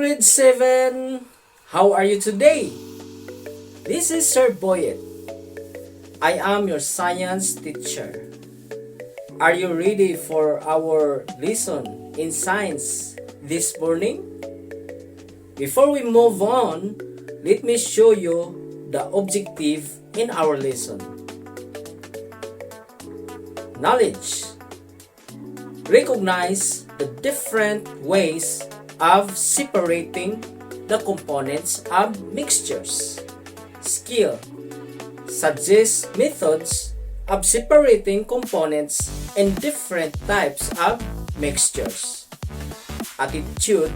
grade 7! How are you today? This is Sir Boyet. I am your science teacher. Are you ready for our lesson in science this morning? Before we move on, let me show you the objective in our lesson. Knowledge. Recognize the different ways of separating the components of mixtures. Skill. Suggest methods of separating components in different types of mixtures. Attitude.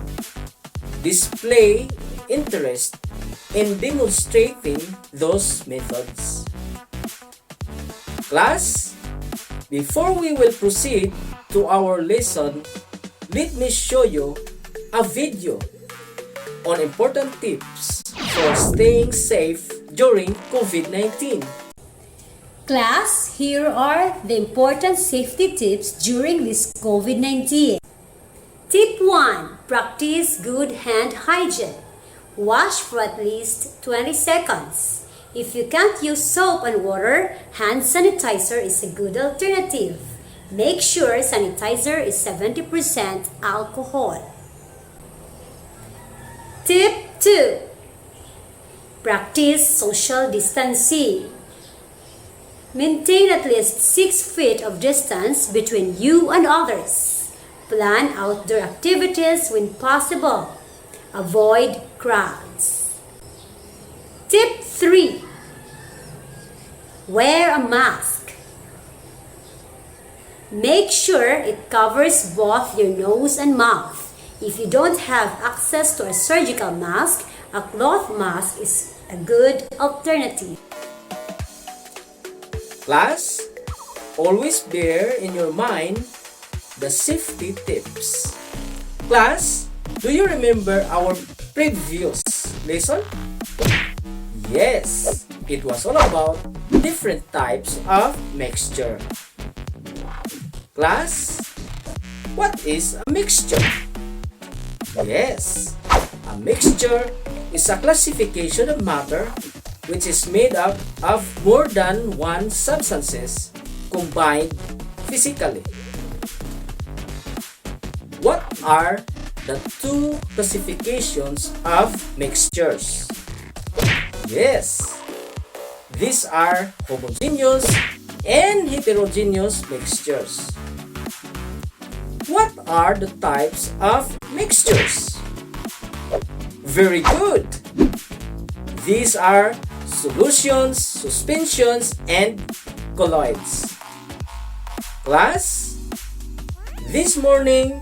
Display interest in demonstrating those methods. Class, before we will proceed to our lesson, let me show you a video on important tips for staying safe during COVID-19. Class, here are the important safety tips during this COVID-19. Tip 1. Practice good hand hygiene. Wash for at least 20 seconds. If you can't use soap and water, hand sanitizer is a good alternative. Make sure sanitizer is 70% alcohol. Tip 2. Practice social distancing. Maintain at least 6 feet of distance between you and others. Plan outdoor activities when possible. Avoid crowds. Tip 3. Wear a mask. Make sure it covers both your nose and mouth. If you don't have access to a surgical mask, a cloth mask is a good alternative. Class, always bear in your mind the safety tips. Class, do you remember our previous lesson? Yes, it was all about different types of mixture. Class, what is a mixture? Yes, a mixture is a classification of matter which is made up of more than one substances combined physically. What are the two classifications of mixtures? Yes, these are homogeneous and heterogeneous mixtures. What are the types of mixtures? Very good! These are solutions, suspensions, and colloids. Class, this morning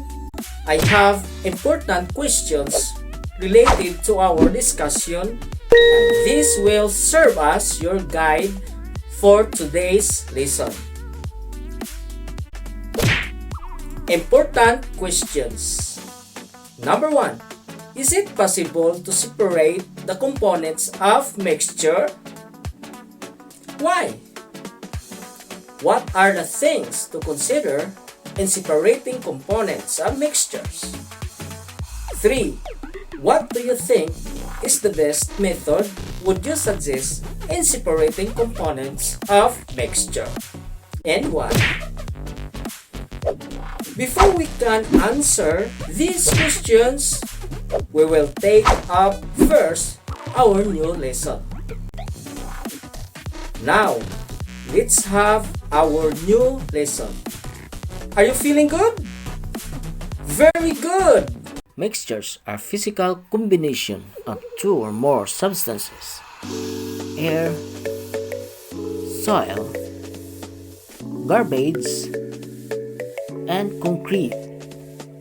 I have important questions related to our discussion, and this will serve as your guide for today's lesson. Important questions. Number 1. Is it possible to separate the components of mixture? Why? What are the things to consider in separating components of mixtures? 3. What do you think is the best method would you suggest in separating components of mixture? And why? Before we can answer these questions, we will take up first our new lesson. Now, let's have our new lesson. Are you feeling good? Very good! Mixtures are physical combination of two or more substances. Air, soil, garbage, and concrete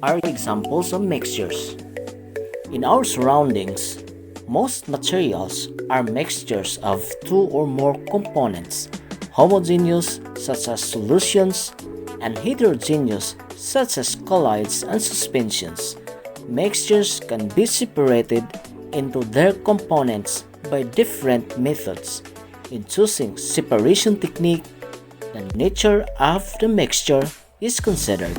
are examples of mixtures. In our surroundings, most materials are mixtures of two or more components, homogeneous such as solutions and heterogeneous such as colloids and suspensions. Mixtures can be separated into their components by different methods. In choosing separation technique, the nature of the mixture is considered.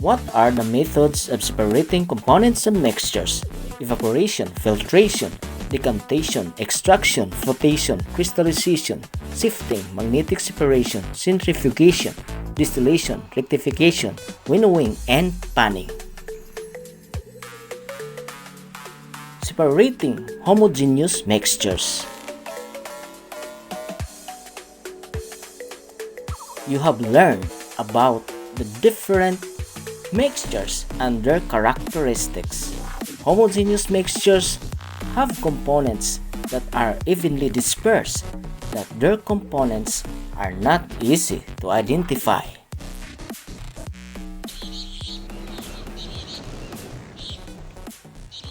What are the methods of separating components and mixtures? Evaporation, filtration, decantation, extraction, flotation, crystallization, sifting, magnetic separation, centrifugation, distillation, rectification, winnowing, and panning. Separating homogeneous mixtures. You have learned about the different mixtures and their characteristics. Homogeneous mixtures have components that are evenly dispersed, that their components are not easy to identify.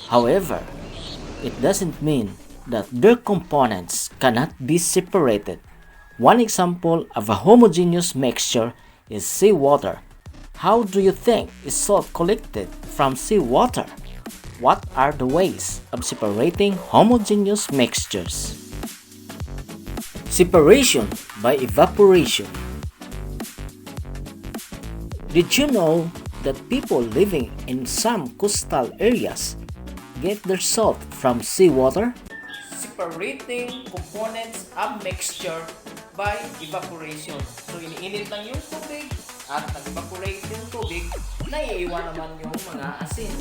However, it doesn't mean that their components cannot be separated. One example of a homogeneous mixture is seawater. How do you think is salt collected from seawater? What are the ways of separating homogeneous mixtures? Separation by evaporation. Did you know that people living in some coastal areas get their salt from seawater? Separating components of mixture by evaporation. So iniinit lang yung tubig at nag-evaporate yung tubig, naiiwan naman yung mga asin.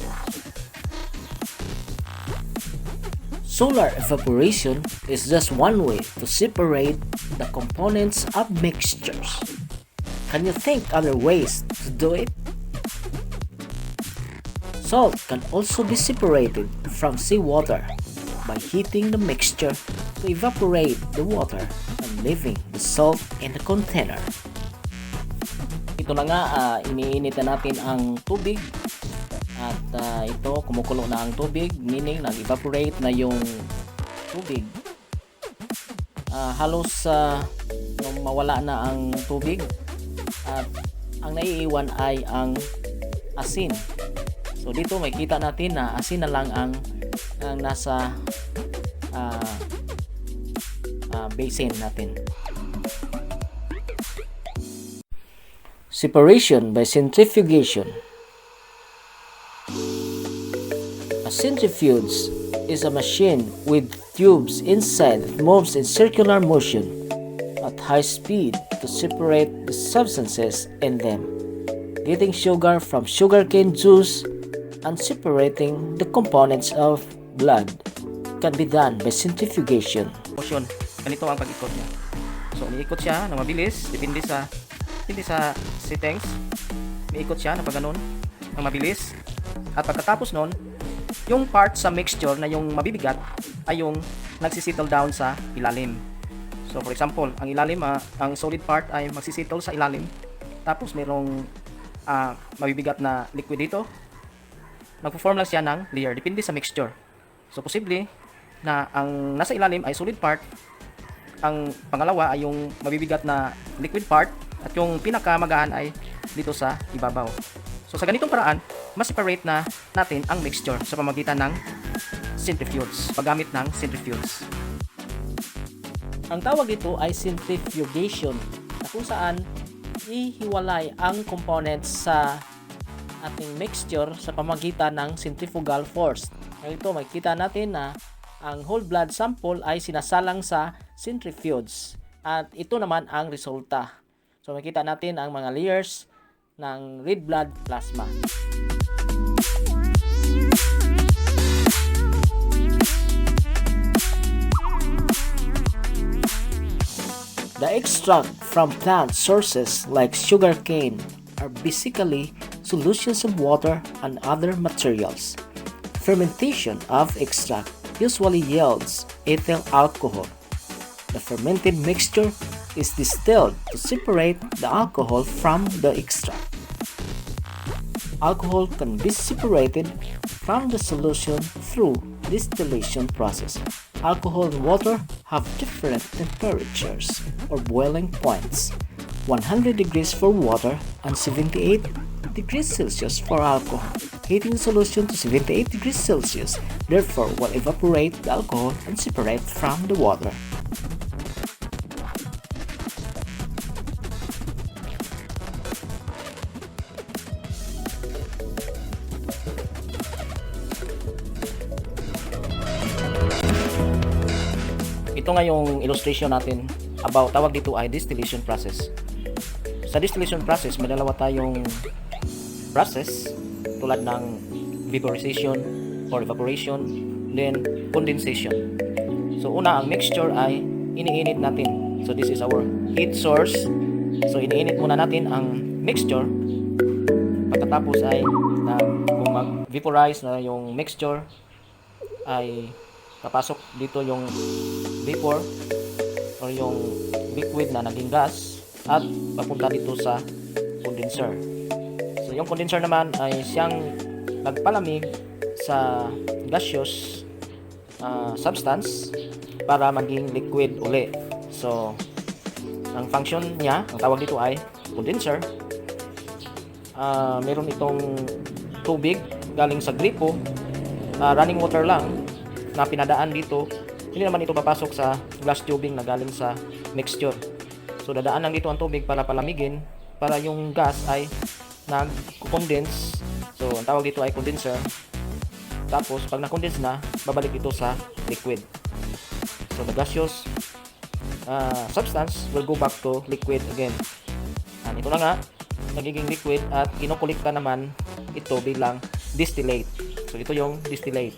Solar evaporation is just one way to separate the components of mixtures. Can you think other ways to do it? Salt can also be separated from seawater by heating the mixture to evaporate the water and leaving the salt in the container. Ito na nga, iniinit na natin ang tubig at ito kumukulo na ang tubig, meaning nag-evaporate na yung tubig. Halos mawala na ang tubig at ang naiiwan ay ang asin. So dito makikita natin na asin na lang ang nasa basin natin. Separation by centrifugation. A centrifuge is a machine with tubes inside that moves in circular motion at high speed to separate the substances in them, getting sugar from sugarcane juice and separating the components of blood can be done by centrifugation. Motion, ganito ang pag-ikot niya. So, umiikot siya na mabilis, depende sa settings. Umiikot siya na pag ganun, ng mabilis. At pagkatapos nun, yung part sa mixture na yung mabibigat ay yung nagsisettle down sa ilalim. So, for example, ang ilalim, ang solid part ay magsisettle sa ilalim. Tapos, mayroong mabibigat na liquid dito. Nagpo-form lang siya ng layer, depende sa mixture. So, posible na ang nasa ilalim ay solid part, ang pangalawa ay yung mabibigat na liquid part, at yung pinakamagaan ay dito sa ibabaw. So, sa ganitong paraan, mas-separate na natin ang mixture sa pamamagitan ng centrifuge, paggamit ng centrifuge. Ang tawag dito ay centrifugation, na kung saan ihiwalay ang components sa ating mixture sa pamamagitan ng centrifugal force. Ito, makikita natin na ang whole blood sample ay sinasalang sa centrifuge at ito naman ang resulta. So makikita natin ang mga layers ng red blood plasma. The extract from plant sources like sugarcane are basically solutions of water and other materials. Fermentation of extract usually yields ethyl alcohol. The fermented mixture is distilled to separate the alcohol from the extract. Alcohol can be separated from the solution through distillation process. Alcohol and water have different temperatures or boiling points. 100 degrees for water and 78 degrees Celsius for alcohol. Heating the solution to 78 degrees Celsius therefore will evaporate the alcohol and separate from the water. ito nga yung illustration natin about, tawag dito ay distillation process. Sa distillation process, may dalawa tayong process tulad ng vaporization or evaporation, then condensation. So una, ang mixture ay iniinit natin. So this is our heat source. So iniinit muna natin ang mixture. Pagkatapos ay kung mag-vaporize na yung mixture, ay papasok dito yung vapor or yung liquid na naging gas at papunta dito sa condenser. So yung condenser naman ay siyang nagpalamig sa gaseous substance para maging liquid uli. So ang function niya, ang tawag dito ay condenser. Meron itong tubig galing sa gripo, running water lang na pinadaan dito. Hindi naman ito papasok sa glass tubing na galing sa mixture. So dadaan lang dito ang tubig para palamigin, para yung gas ay nag-condense. So ang tawag dito ay condenser. Tapos pag na-condense na, babalik ito sa liquid. So the gaseous substance will go back to liquid again. Ito na nga, nagiging liquid at kinukulikta naman ito bilang distillate. So ito yung distillate.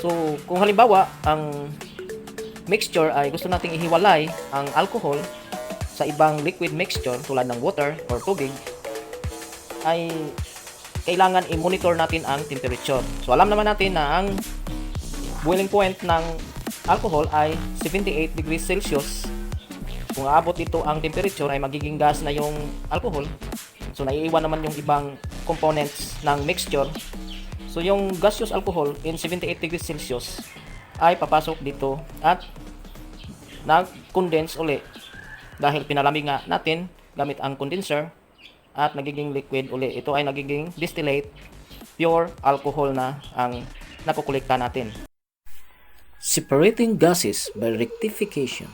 So kung halimbawa ang mixture ay gusto nating ihiwalay ang alcohol sa ibang liquid mixture tulad ng water or tubig, ay kailangan i-monitor natin ang temperature. So alam naman natin na ang boiling point ng alcohol ay 78 degrees Celsius. Kung aabot ito ang temperature ay magiging gas na yung alcohol. So naiiwan naman yung ibang components ng mixture. So yung gaseous alcohol in 78 degrees Celsius ay papasok dito at nag-condense uli dahil pinalamig nga natin gamit ang condenser at nagiging liquid uli. Ito ay nagiging distillate, pure alcohol na ang nakukulikta natin. Separating gases by rectification.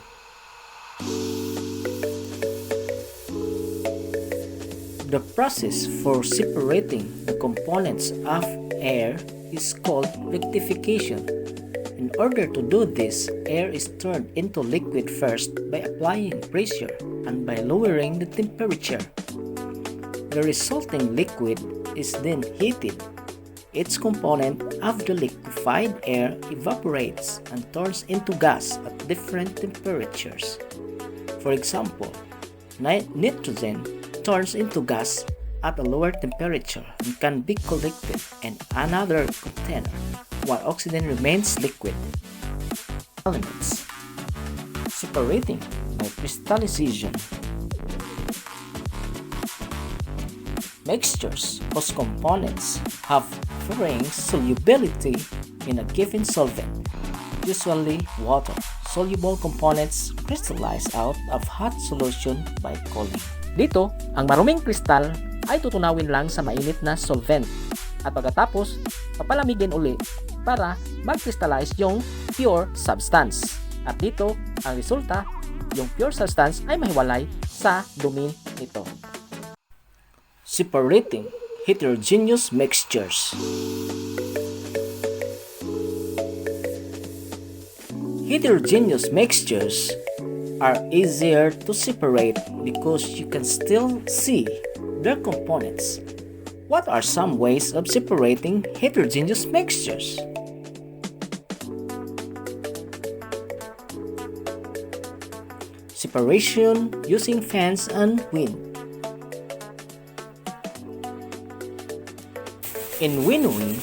The process for separating the components of air is called rectification. In order to do this, air is turned into liquid first by applying pressure and by lowering the temperature. The resulting liquid is then heated. Each component of the liquefied air evaporates and turns into gas at different temperatures. For example, nitrogen turns into gas at a lower temperature and can be collected in another container, while oxygen remains liquid. Elements. Separating by crystallization. Mixtures whose components have varying solubility in a given solvent, usually water. Soluble components crystallize out of hot solution by cooling. Dito, ang maruming kristal ay tutunawin lang sa mainit na solvent at pagkatapos papalamigin uli para mag-crystallize yung pure substance. At dito, ang resulta, yung pure substance ay mahiwalay sa dumi nito. Separating heterogeneous mixtures. Heterogeneous mixtures are easier to separate because you can still see their components. What are some ways of separating heterogeneous mixtures? Separation using fans and wind. In winnowing,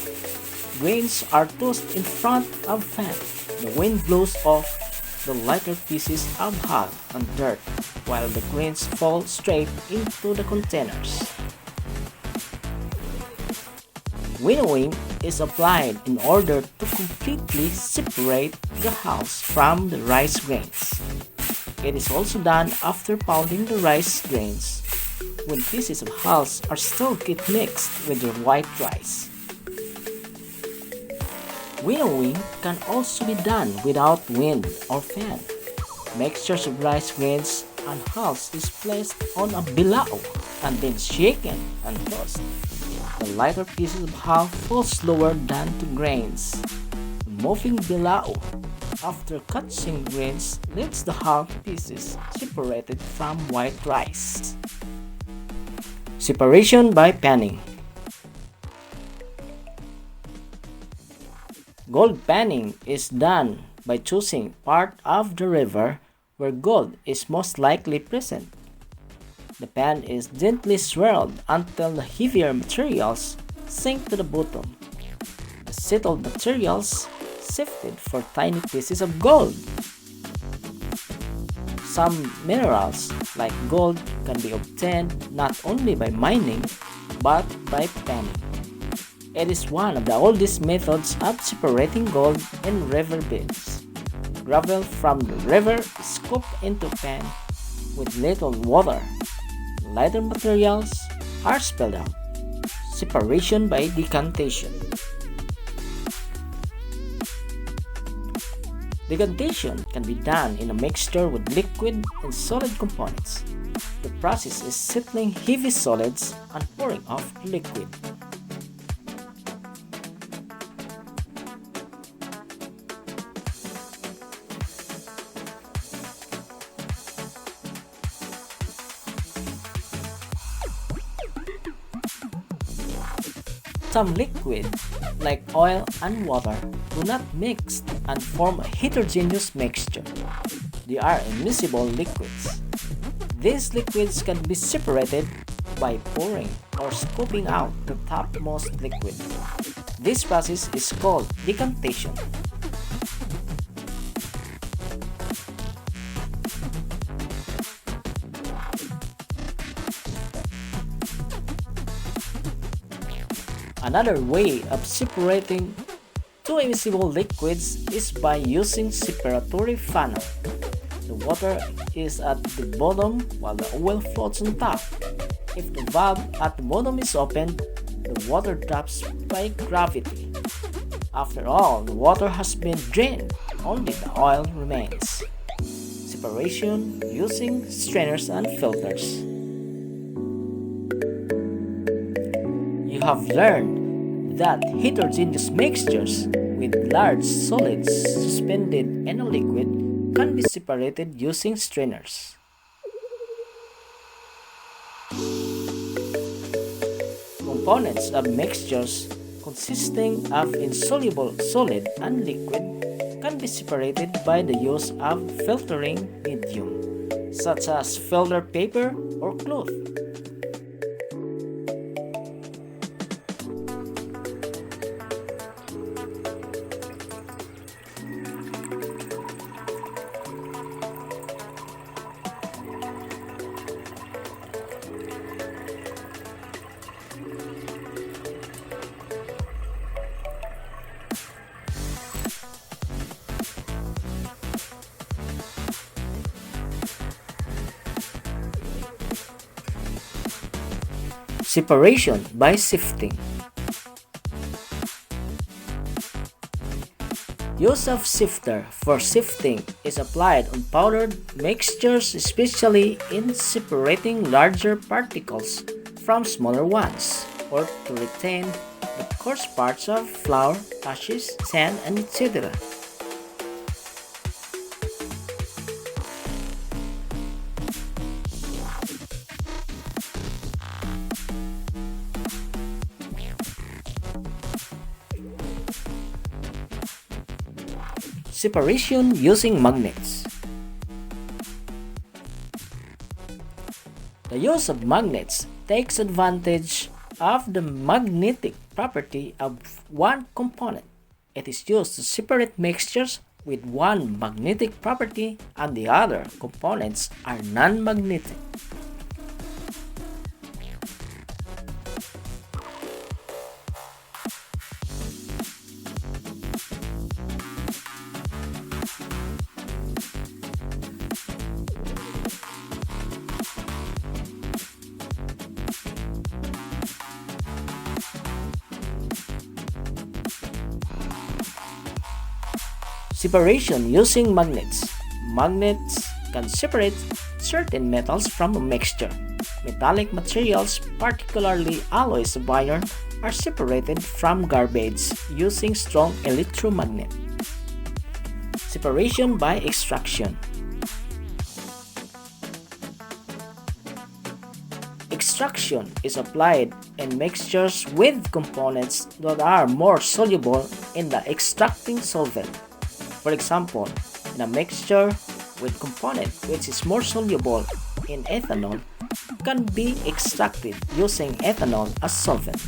grains are tossed in front of fan. The wind blows off the lighter pieces of hull and dirt, while the grains fall straight into the containers. Winnowing is applied in order to completely separate the hulls from the rice grains. It is also done after pounding the rice grains, when pieces of hulls are still get mixed with the white rice. Winnowing can also be done without wind or fan. Mixtures of rice grains and hulls is placed on a bilao and then shaken and tossed. The lighter pieces of hull fall slower than the grains. The moving bilao after catching grains leaves the hard pieces separated from white rice. Separation by panning. Gold panning is done by choosing part of the river where gold is most likely present. The pan is gently swirled until the heavier materials sink to the bottom. The settled materials sifted for tiny pieces of gold. Some minerals, like gold, can be obtained not only by mining but by panning. It is one of the oldest methods of separating gold in river beds. Gravel from the river is scooped into a pan with little water. Lighter materials are spilled out. Separation by decantation. Decantation can be done in a mixture with liquid and solid components. The process is settling heavy solids and pouring off the liquid. Some liquid, like oil and water, do not mix and form a heterogeneous mixture. They are immiscible liquids. These liquids can be separated by pouring or scooping out the topmost liquid. This process is called decantation. Another way of separating two immiscible liquids is by using separatory funnel. The water is at the bottom while the oil floats on top. If the valve at the bottom is opened, the water drops by gravity. After all the water has been drained, only the oil remains. Separation using strainers and filters. You have learned that heterogeneous mixtures with large solids suspended in a liquid can be separated using strainers. Components of mixtures consisting of insoluble solid and liquid can be separated by the use of filtering medium, such as filter paper or cloth. Separation by sifting. Use of sifter for sifting is applied on powdered mixtures, especially in separating larger particles from smaller ones, or to retain the coarse parts of flour, ashes, sand, and etc. Separation using magnets. The use of magnets takes advantage of the magnetic property of one component. It is used to separate mixtures with one magnetic property and the other components are non-magnetic. Separation using magnets. Magnets can separate certain metals from a mixture. Metallic materials, particularly alloys of iron, are separated from garbage using strong electromagnet. separation by extraction. Extraction is applied in mixtures with components that are more soluble in the extracting solvent. For example, in a mixture with component which is more soluble in ethanol can be extracted using ethanol as solvent.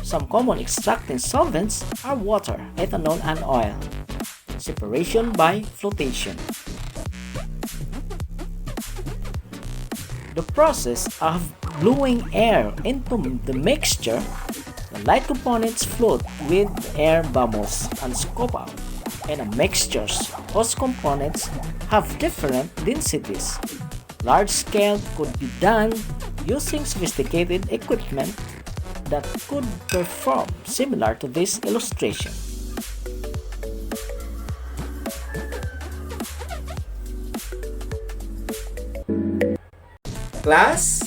Some common extracting solvents are water, ethanol, and oil. Separation by flotation. The process of blowing air into the mixture, the light components float with air bubbles and scoop out. In a mixtures, whose components have different densities. Large scale could be done using sophisticated equipment that could perform similar to this illustration. Class,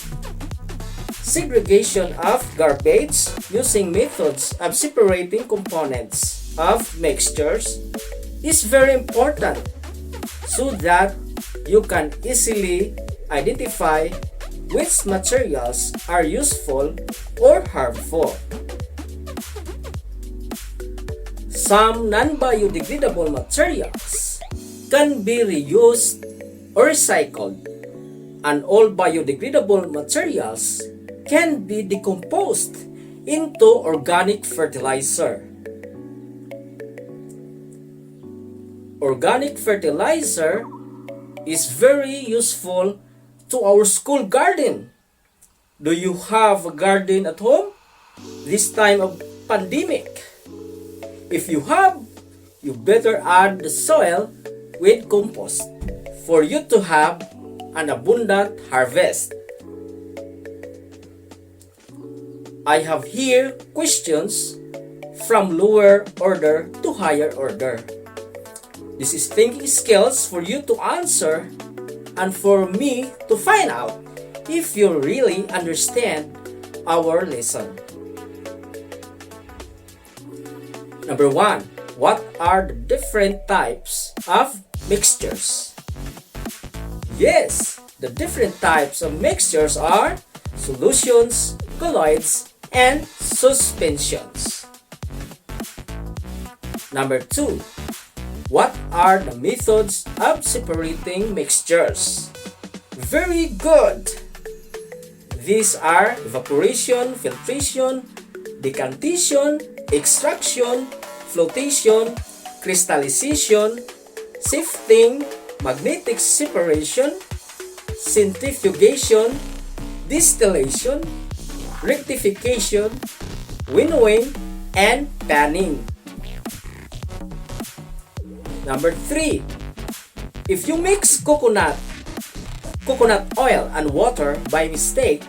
segregation of garbage using methods of separating components of mixtures is very important so that you can easily identify which materials are useful or harmful. Some non-biodegradable materials can be reused or recycled, and all biodegradable materials can be decomposed into organic fertilizer. Organic fertilizer is very useful to our school garden. Do you have a garden at home this time of pandemic? If you have, you better add the soil with compost for you to have an abundant harvest. I have here questions from lower order to higher order. This is thinking skills for you to answer and for me to find out if you really understand our lesson. Number 1. What are the different types of mixtures? Yes, the different types of mixtures are solutions, colloids, and suspensions. Number 2. What are the methods of separating mixtures? Very good! These are evaporation, filtration, decantation, extraction, flotation, crystallization, sifting, magnetic separation, centrifugation, distillation, rectification, winnowing, and panning. Number 3. If you mix coconut oil and water by mistake,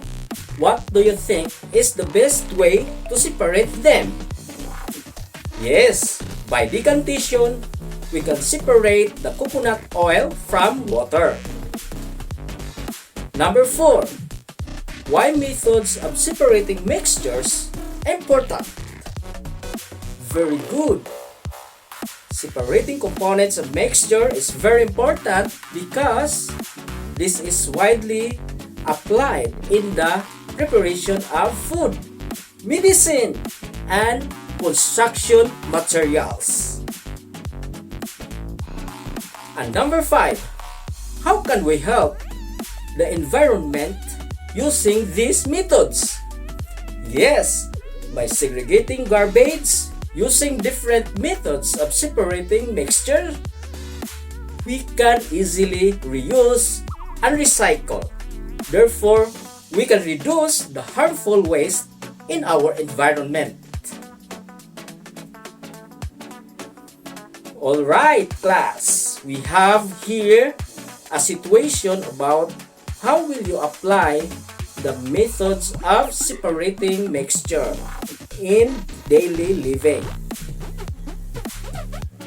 what do you think is the best way to separate them? Yes, by decantation, we can separate the coconut oil from water. Number 4. Why methods of separating mixtures important? Very good. Separating components of mixture is very important because this is widely applied in the preparation of food, medicine, and construction materials. And number 5, how can we help the environment using these methods? Yes, by segregating garbage using different methods of separating mixture, we can easily reuse and recycle. Therefore, we can reduce the harmful waste in our environment. Alright, class, we have here a situation about how will you apply the methods of separating mixture in daily living.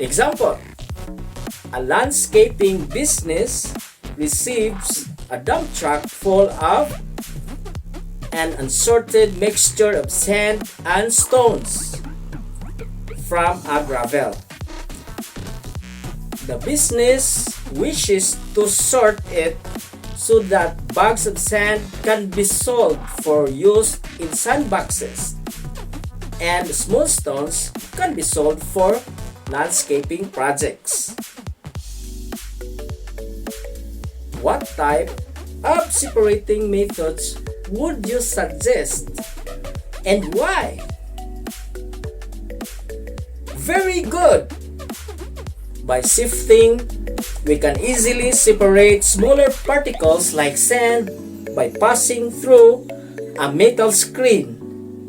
Example, a landscaping business receives a dump truck full of an unsorted mixture of sand and stones from a gravel. The business wishes to sort it so that bags of sand can be sold for use in sandboxes, and small stones can be sold for landscaping projects. What type of separating methods would you suggest and why? Very good! By sifting, we can easily separate smaller particles like sand by passing through a metal screen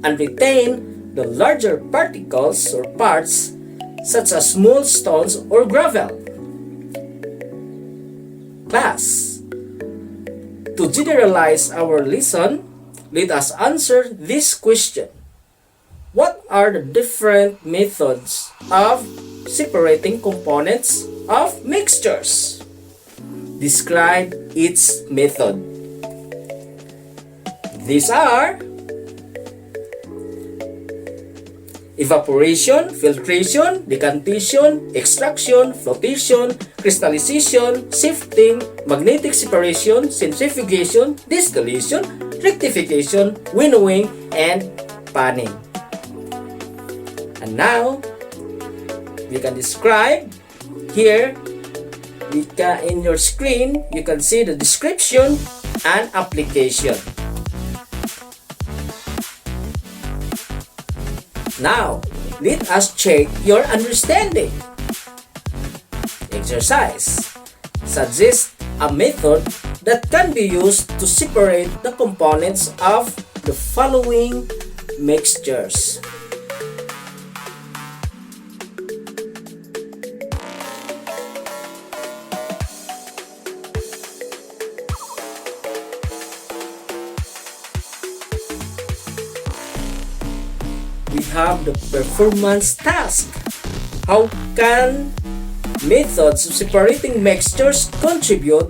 and retain the larger particles or parts such as small stones or gravel. Class, to generalize our lesson, let us answer this question. What are the different methods of separating components of mixtures? Describe each method. These are evaporation, filtration, decantation, extraction, flotation, crystallization, sifting, magnetic separation, centrifugation, distillation, rectification, winnowing, and panning. And now, we can describe here in your screen, you can see the description and application. Now, let us check your understanding. Exercise. Suggest a method that can be used to separate the components of the following mixtures. We have the performance task. How can methods of separating mixtures contribute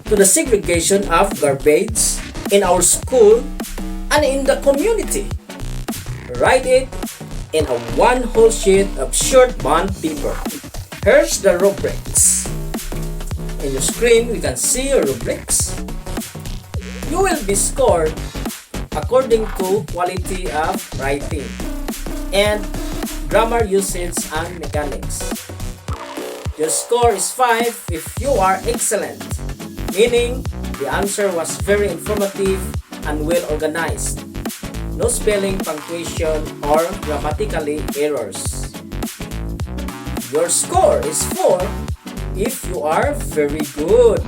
to the segregation of garbage in our school and in the community? Write it in a one whole sheet of short bond paper. Here's the rubrics. In your screen, we can see your rubrics. You will be scored according to quality of writing and grammar usage and mechanics. Your score is 5 if you are excellent, meaning the answer was very informative and well organized. No spelling, punctuation, or grammatically errors. Your score is 4 if you are very good.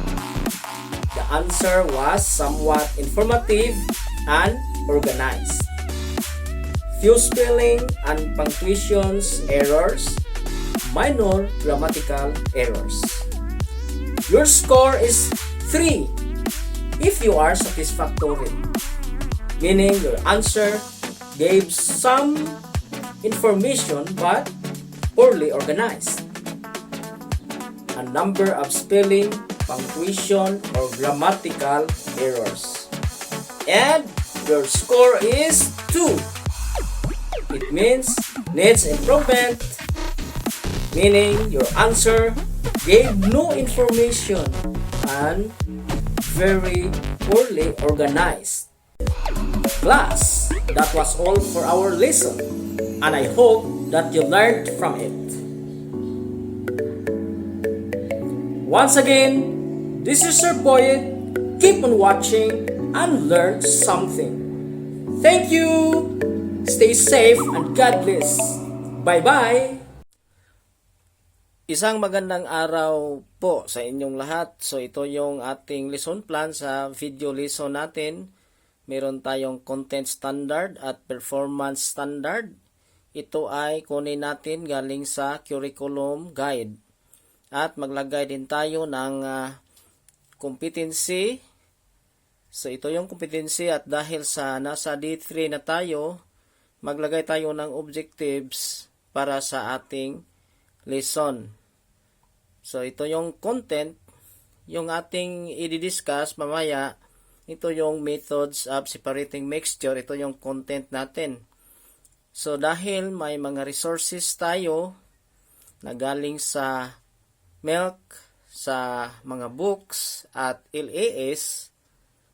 The answer was somewhat informative and organized. Few spelling and punctuations errors, minor grammatical errors. Your score is 3 if you are satisfactory, meaning your answer gave some information but poorly organized. A number of spelling, punctuation, or grammatical errors. And your score is 2. It means needs improvement, meaning your answer gave no information and very poorly organized. Class, that was all for our lesson, and I hope that you learned from it. Once again, this is Sir Boyd. Keep on watching and learn something. Thank you! Stay safe and God bless. Bye-bye! Isang magandang araw po sa inyong lahat. So ito yung ating lesson plan sa video lesson natin. Meron tayong content standard at performance standard. Ito ay kunin natin galing sa curriculum guide. At maglagay din tayo ng competency. So ito yung competency at dahil sa nasa D3 na tayo, maglagay tayo ng objectives para sa ating lesson. So ito yung content, yung ating i-discuss mamaya, ito yung methods of separating mixture, ito yung content natin. So dahil may mga resources tayo, na galing sa milk, sa mga books at LAS.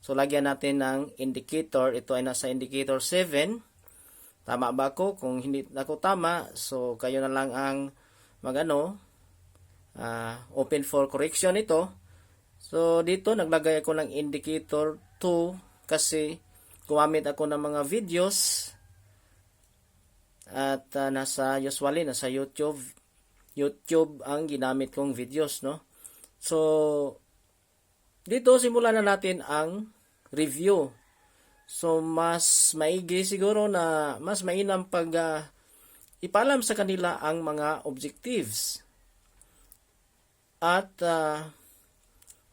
So lagyan natin ng indicator. Ito ay nasa indicator 7. Tama ba ako? Kung hindi ako tama, so kayo na lang ang open for correction ito. So dito naglagay ako ng indicator 2 kasi gumamit ako ng mga videos at usually nasa YouTube ang ginamit kong videos, no? So dito simulan na natin ang review. So mas maigi siguro na mas mainam pag ipaalam sa kanila ang mga objectives. At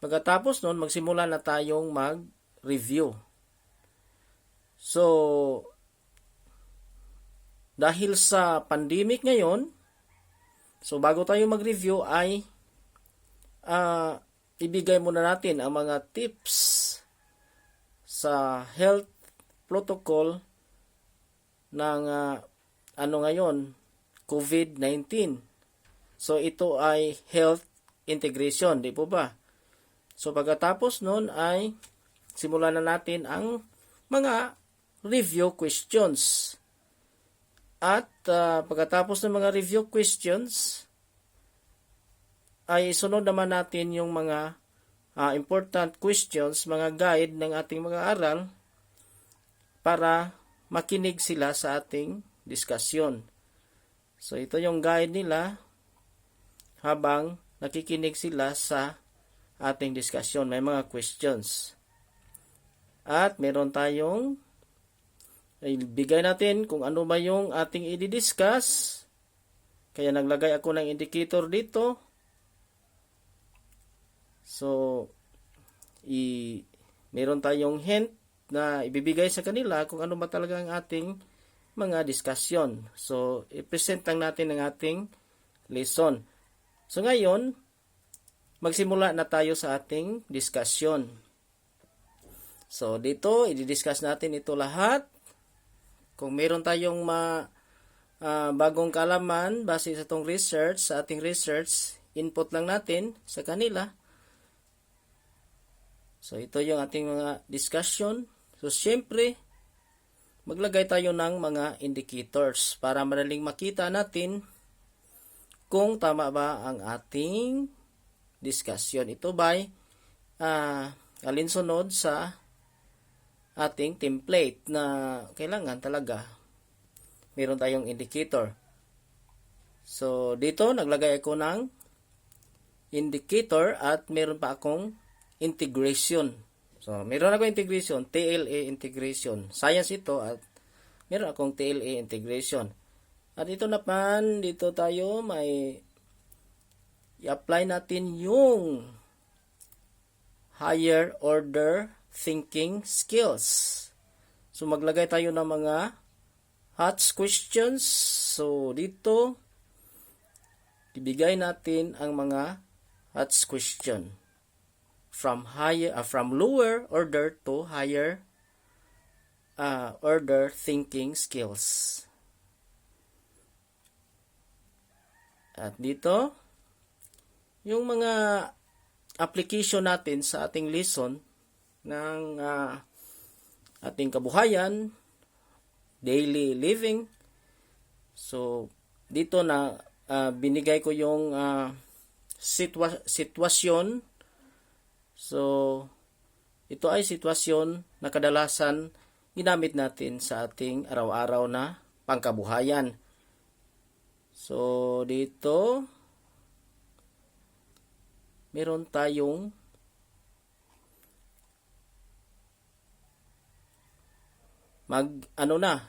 pagkatapos nun, magsimula na tayong mag-review. So, dahil sa pandemic ngayon, so bago tayo mag-review ay ibigay muna natin ang mga tips sa health protocol ng ngayon, COVID-19. So, ito ay health integration, di po ba? So, pagkatapos nun ay simulan na natin ang mga review questions. At pagkatapos ng mga review questions, ay sunod naman natin yung mga important questions, mga guide ng ating mga aral para makinig sila sa ating diskusyon. So, ito yung guide nila habang nakikinig sila sa ating diskusyon. May mga questions. At meron tayong ibigay natin kung ano ba yung ating i-discuss. Kaya naglagay ako ng indicator dito. So, meron tayong hint na ibibigay sa kanila kung ano ba talaga ang ating mga diskusyon. So, i-present lang natin ang ating lesson. So, ngayon, magsimula na tayo sa ating diskusyon. So, dito, i-discuss natin ito lahat. Kung meron tayong bagong kaalaman base sa itong research, sa ating research, input lang natin sa kanila. So, ito yung ating mga discussion. So, syempre, maglagay tayo ng mga indicators para madaling makita natin kung tama ba ang ating discussion. Ito by alinsunod sa ating template na kailangan talaga meron tayong indicator. So, dito naglagay ako ng indicator at meron pa akong integration. So, meron akong integration, TLA integration. Science ito at meron akong TLA integration. At ito naman, dito tayo may i-apply natin yung higher order thinking skills. So, maglagay tayo ng mga HOTS questions. So, dito, ibigay natin ang mga HOTS question. From lower order to higher order thinking skills. At dito, yung mga application natin sa ating lesson ng ating kabuhayan, daily living. So, dito na binigay ko yung sitwasyon. So, ito ay sitwasyon na kadalasan ginamit natin sa ating araw-araw na pangkabuhayan. So, dito, meron tayong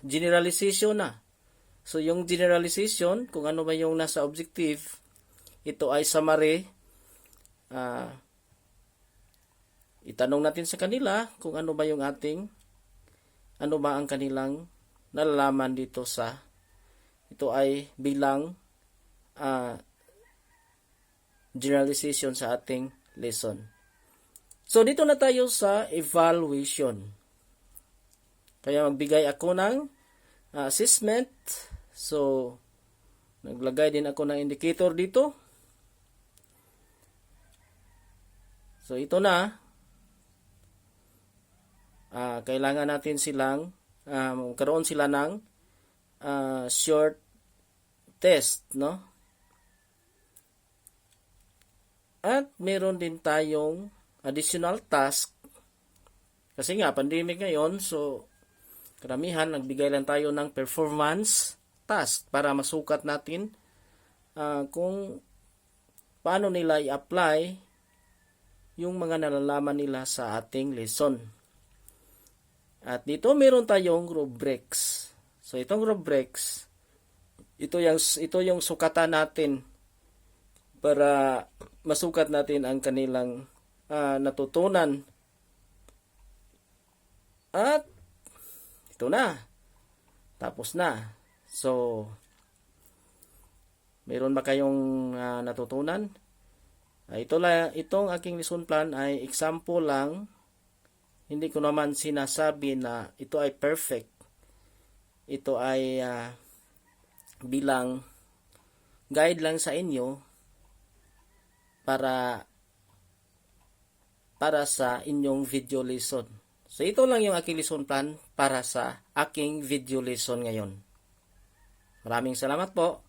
generalization na. So, yung generalization, kung ano ba yung nasa objective, ito ay summary. Itanong natin sa kanila kung ano ba ang kanilang nalalaman dito sa ito ay bilang generalization sa ating lesson. So, dito na tayo sa evaluation. Kaya magbigay ako ng assessment. So, Naglagay din ako ng indicator dito. So ito na. Kailangan natin silang karoon sila ng short test, no? At meron din tayong additional task. Kasi nga, pandemic ngayon, so karamihan nagbigay lang tayo ng performance task para masukat natin kung paano nila i-apply yung mga nalalaman nila sa ating lesson. At dito meron tayong rubrics. So itong rubrics, ito yung sukatan natin para masukat natin ang kanilang natutunan. At ito na. Tapos na. So meron ba kayong natutunan? Itong aking lesson plan ay example lang. Hindi ko naman sinasabi na ito ay perfect. Ito ay bilang guide lang sa inyo para sa inyong video lesson. So ito lang yung aking lesson plan para sa aking video lesson ngayon. Maraming salamat po.